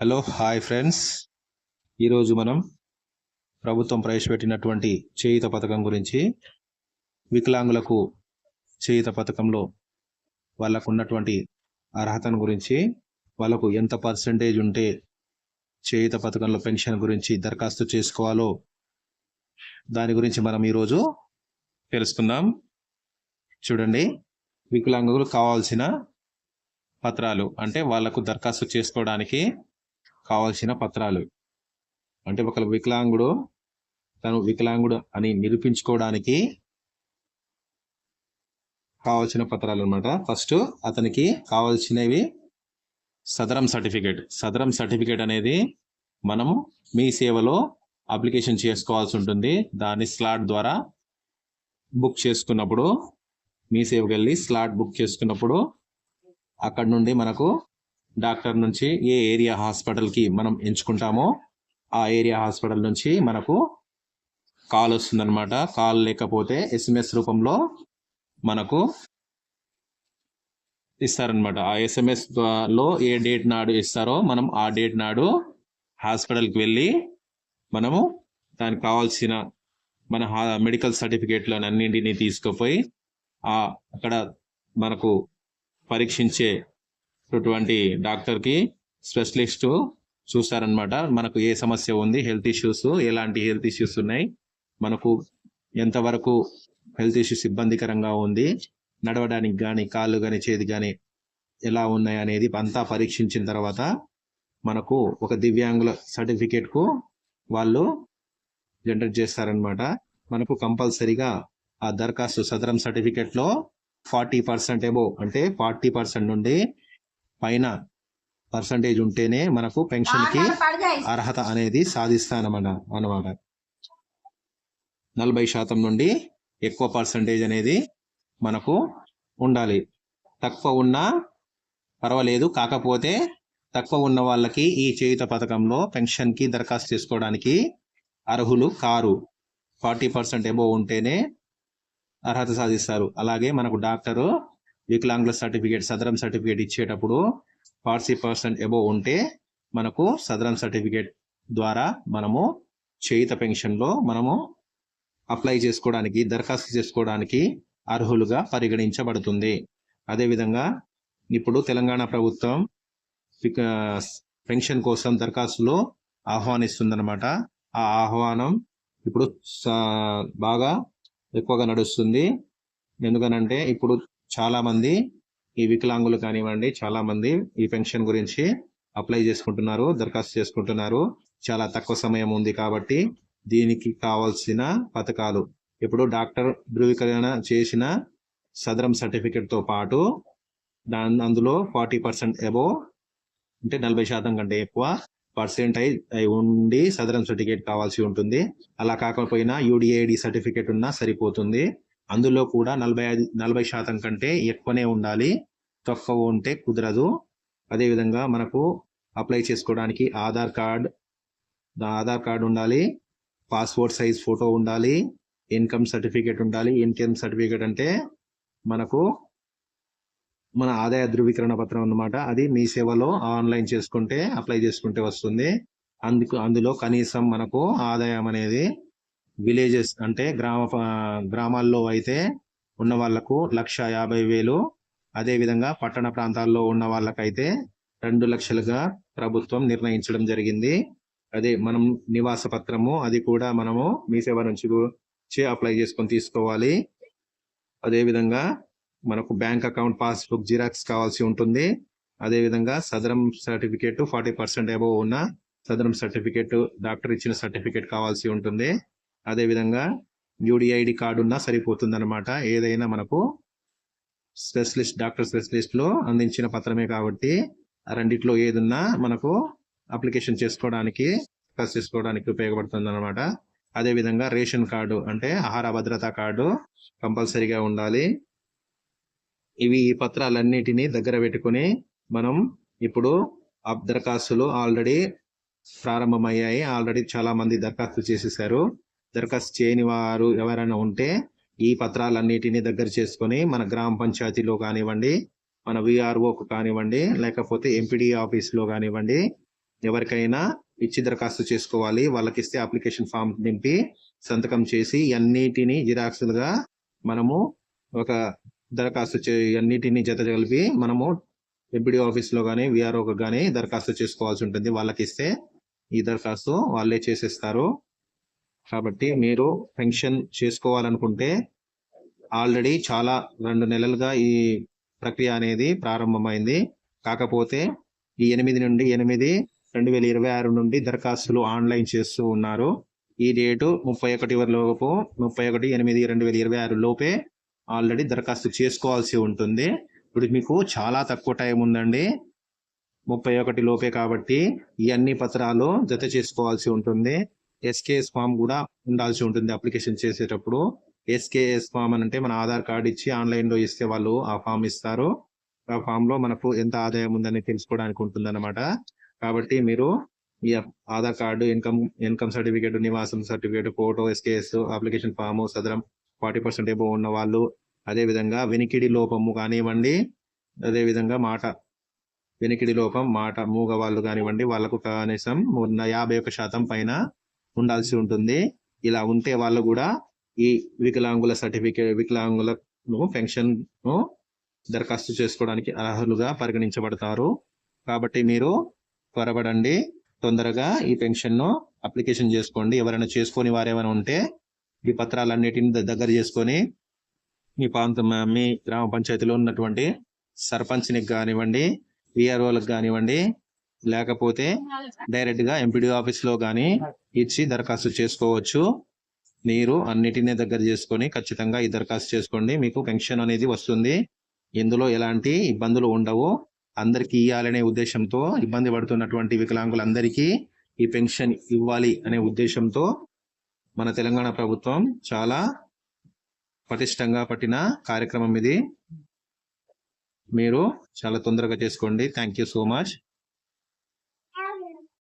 Hello hi friends. ఈరోజు మనం ప్రభుత్వం ప్రవేశపెట్టినటువంటి చేయూత పథకం గురించి, వికలాంగులకు చేయూత పథకంలో వాళ్ళకు ఉన్నటువంటి అర్హతను గురించి, వాళ్ళకు ఎంత పర్సంటేజ్ ఉంటే చేయూత పథకంలో పెన్షన్ గురించి దరఖాస్తు చేసుకోవాలో దాని గురించి మనం ఈరోజు తెలుసుకుందాం. చూడండి, వికలాంగులు కావాల్సిన పత్రాలు అంటే వాళ్ళకు దరఖాస్తు చేసుకోవడానికి కావాల్సిన పత్రాలు అంటే ఒక వికలాంగుడు తను వికలాంగుడు అని నిరూపించుకోవడానికి కావాల్సిన పత్రాలు అన్నమాట. ఫస్ట్ అతనికి కావాల్సినవి సదరం సర్టిఫికేట్ అనేది మనము మీ సేవలో అప్లికేషన్ చేసుకోవాల్సి ఉంటుంది. దాన్ని స్లాట్ ద్వారా బుక్ చేసుకున్నప్పుడు, మీ సేవకి వెళ్ళి స్లాట్ బుక్ చేసుకున్నప్పుడు అక్కడ నుండి మనకు డాక్టర్ నుంచి ఏ ఏరియా హాస్పిటల్కి మనం ఎంచుకుంటామో ఆ ఏరియా హాస్పిటల్ నుంచి మనకు కాల్ వస్తుందన్నమాట. కాల్ లేకపోతే SMS రూపంలో మనకు ఇస్తారనమాట. ఆ SMS లో ఏ డేట్ నాడు ఇస్తారో మనం ఆ డేట్ నాడు హాస్పిటల్కి వెళ్ళి మనము దానికి కావాల్సిన మన మెడికల్ సర్టిఫికేట్లను అన్నింటినీ తీసుకుపోయి అక్కడ మనకు పరీక్షించేటువంటి డాక్టర్కి స్పెషలిస్టు చూస్తారనమాట. మనకు ఏ సమస్య ఉంది, హెల్త్ ఇష్యూస్, ఎలాంటి హెల్త్ ఇష్యూస్ ఉన్నాయి, మనకు ఎంతవరకు హెల్త్ ఇష్యూస్ ఇబ్బందికరంగా ఉంది, నడవడానికి కానీ కాళ్ళు కానీ చేతి కానీ ఎలా ఉన్నాయి అనేది అంతా పరీక్షించిన తర్వాత మనకు ఒక దివ్యాంగుల సర్టిఫికేట్కు వాళ్ళు జనరేట్ చేస్తారనమాట. మనకు కంపల్సరీగా ఆ దరఖాస్తు సదరం సర్టిఫికేట్లో 40% అబోవ్ అంటే 40% నుండి పైన పర్సంటేజ్ ఉంటేనే మనకు పెన్షన్కి అర్హత అనేది సాధిస్తానమాట. 40% నుండి ఎక్కువ పర్సంటేజ్ అనేది మనకు ఉండాలి. తక్కువ ఉన్నా పర్వాలేదు, కాకపోతే తక్కువ ఉన్న వాళ్ళకి ఈ చేయూత పథకంలో పెన్షన్కి దరఖాస్తు చేసుకోవడానికి అర్హులు కారు. 40% అబోవ్ ఉంటేనే అర్హత సాధిస్తారు. అలాగే మనకు డాక్టరు వికలాంగుల సదరం సర్టిఫికేట్ ఇచ్చేటప్పుడు 40% అబోవ్ ఉంటే మనకు సదరం సర్టిఫికేట్ ద్వారా మనము చేయూత పెన్షన్లో మనము అప్లై చేసుకోవడానికి, దరఖాస్తు చేసుకోవడానికి అర్హులుగా పరిగణించబడుతుంది. అదేవిధంగా ఇప్పుడు తెలంగాణ ప్రభుత్వం పెన్షన్ కోసం దరఖాస్తులో ఆహ్వానిస్తుందన్నమాట. ఆ ఆహ్వానం ఇప్పుడు బాగా ఎక్కువగా నడుస్తుంది. ఎందుకనంటే ఇప్పుడు చాలా మంది ఈ వికలాంగులు కానివ్వండి, చాలా మంది ఈ పెన్షన్ గురించి అప్లై చేసుకుంటున్నారు, దరఖాస్తు చేసుకుంటున్నారు. చాలా తక్కువ సమయం ఉంది కాబట్టి దీనికి కావాల్సిన పథకాలు ఇప్పుడు డాక్టర్ ధృవీకరణ చేసిన సదరం సర్టిఫికేట్తో పాటు అందులో 40% అబోవ్ అంటే 40% కంటే ఎక్కువ పర్సెంటేజ్ ఉండి సదరం సర్టిఫికేట్ కావాల్సి ఉంటుంది. అలా కాకపోయినా UDAID సర్టిఫికేట్ ఉన్నా సరిపోతుంది. అందులో కూడా 40% కంటే ఎక్కువనే ఉండాలి, తక్కువ ఉంటే కుదరదు. అదేవిధంగా మనకు అప్లై చేసుకోవడానికి ఆధార్ కార్డ్ ఉండాలి, పాస్పోర్ట్ సైజ్ ఫోటో ఉండాలి, ఇన్కమ్ సర్టిఫికేట్ ఉండాలి. ఇన్కమ్ సర్టిఫికేట్ అంటే మనకు మన ఆదాయ ధృవీకరణ పత్రం అన్నమాట. అది మీ సేవలో ఆన్లైన్ చేసుకుంటే, అప్లై చేసుకుంటే వస్తుంది. అందులో కనీసం మనకు ఆదాయం అనేది విలేజెస్ అంటే గ్రామాల్లో అయితే ఉన్న వాళ్లకు 1,50,000, అదేవిధంగా పట్టణ ప్రాంతాల్లో ఉన్న వాళ్ళకైతే 2 లక్షలుగా ప్రభుత్వం నిర్ణయించడం జరిగింది. అదే మనం నివాస పత్రము అది కూడా మనము మీ సేవ నుంచి అప్లై చేసుకొని తీసుకోవాలి. అదేవిధంగా మనకు బ్యాంక్ అకౌంట్ పాస్బుక్ జిరాక్స్ కావాల్సి ఉంటుంది. అదేవిధంగా సదరం సర్టిఫికేట్ 40% అబోవ్ ఉన్న సదరం సర్టిఫికేట్, డాక్టర్ ఇచ్చిన సర్టిఫికేట్ కావాల్సి ఉంటుంది. అదేవిధంగా UDAID కార్డు ఉన్నా సరిపోతుంది అనమాట. ఏదైనా మనకు డాక్టర్ స్పెషలిస్ట్లో అందించిన పత్రమే కాబట్టి ఆ రెండిట్లో ఏదున్నా మనకు అప్లికేషన్ చేసుకోవడానికి ఉపయోగపడుతుంది అనమాట. అదేవిధంగా రేషన్ కార్డు అంటే ఆహార భద్రతా కార్డు కంపల్సరీగా ఉండాలి. ఈ పత్రాలన్నిటినీ దగ్గర పెట్టుకుని మనం ఇప్పుడు దరఖాస్తులు ఆల్రెడీ ప్రారంభమయ్యాయి. ఆల్రెడీ చాలా మంది దరఖాస్తు చేసేసారు. దరఖాస్తు చేయని వారు ఎవరైనా ఉంటే ఈ పత్రాలన్నిటినీ దగ్గర చేసుకొని మన గ్రామ పంచాయతీలో కానివ్వండి, మన VROకు కానివ్వండి, లేకపోతే MPD ఆఫీస్లో కానివ్వండి, ఎవరికైనా ఇచ్చి దరఖాస్తు చేసుకోవాలి. వాళ్ళకి ఇస్తే అప్లికేషన్ ఫామ్ నింపి సంతకం చేసి అన్నిటిని జిరాక్స్లుగా మనము ఒక దరఖాస్తు అన్నిటిని జత కలిపి మనము ఎంపీడీ ఆఫీస్లో కానీ విఆర్ఓకి కానీ దరఖాస్తు చేసుకోవాల్సి ఉంటుంది. వాళ్ళకి ఇస్తే ఈ దరఖాస్తు వాళ్ళే చేసేస్తారు. కాబట్టి మీరు పెన్షన్ చేసుకోవాలనుకుంటే ఆల్రెడీ 2 నెలలుగా ఈ ప్రక్రియ అనేది ప్రారంభమైంది. కాకపోతే ఈ 8/8/2026 నుండి దరఖాస్తులు ఆన్లైన్ చేస్తూ ఉన్నారు. ఈ డేటు 31/8/2026 లోపే ఆల్రెడీ దరఖాస్తు చేసుకోవాల్సి ఉంటుంది. ఇప్పుడు మీకు చాలా తక్కువ టైం ఉందండి, 31 లోపే. కాబట్టి ఈ అన్ని పత్రాలు జత చేసుకోవాల్సి ఉంటుంది. ఎస్కేఎస్ ఫామ్ కూడా ఉండాల్సి ఉంటుంది అప్లికేషన్ చేసేటప్పుడు. ఎస్కేఎస్ ఫామ్ అని అంటే మన ఆధార్ కార్డు ఇచ్చి ఆన్లైన్లో ఇస్తే వాళ్ళు ఆ ఫామ్ ఇస్తారు. ఆ ఫామ్ లో మనకు ఎంత ఆదాయం ఉందని తెలుసుకోవడానికి ఉంటుంది అన్నమాట. కాబట్టి మీరు ఈ ఆధార్ కార్డు, ఇన్కమ్ సర్టిఫికేట్, నివాసం certificate, photo, SKS, application form, Sadaram 40% above ఉన్న వాళ్ళు, అదేవిధంగా వెనికిడి లోపము కానివ్వండి, అదేవిధంగా వెనికిడి లోపం మూగ వాళ్ళు కానివ్వండి, వాళ్ళకు కనీసం 51% పైన ఉండాల్సి ఉంటుంది. ఇలా ఉంటే వాళ్ళు కూడా ఈ వికలాంగుల పెన్షన్ దరఖాస్తు చేసుకోవడానికి అర్హులుగా పరిగణించబడతారు. కాబట్టి మీరు త్వరపడండి, తొందరగా ఈ పెన్షన్ను అప్లికేషన్ చేసుకోండి. ఎవరైనా చేసుకొని వారేమైనా ఉంటే ఈ పత్రాలన్నిటిని దగ్గర చేసుకొని మీ గ్రామ పంచాయతీలో ఉన్నటువంటి సర్పంచ్ని కానివ్వండి, విఆర్ఓలకు కానివ్వండి, లేకపోతే డైరెక్ట్గా ఎంపీడీ ఆఫీస్లో కానీ ఇచ్చి దరఖాస్తు చేసుకోవచ్చు. మీరు అన్నిటినీ దగ్గర చేసుకొని ఖచ్చితంగా ఈ దరఖాస్తు చేసుకోండి. మీకు పెన్షన్ అనేది వస్తుంది. ఇందులో ఎలాంటి ఇబ్బందులు ఉండవు. అందరికీ ఇవ్వాలనే ఉద్దేశంతో, ఇబ్బంది పడుతున్నటువంటి వికలాంగులందరికీ ఈ పెన్షన్ ఇవ్వాలి అనే ఉద్దేశంతో మన తెలంగాణ ప్రభుత్వం చాలా పటిష్టంగా పట్టిన కార్యక్రమం ఇది. మీరు చాలా తొందరగా చేసుకోండి. Thank you so much.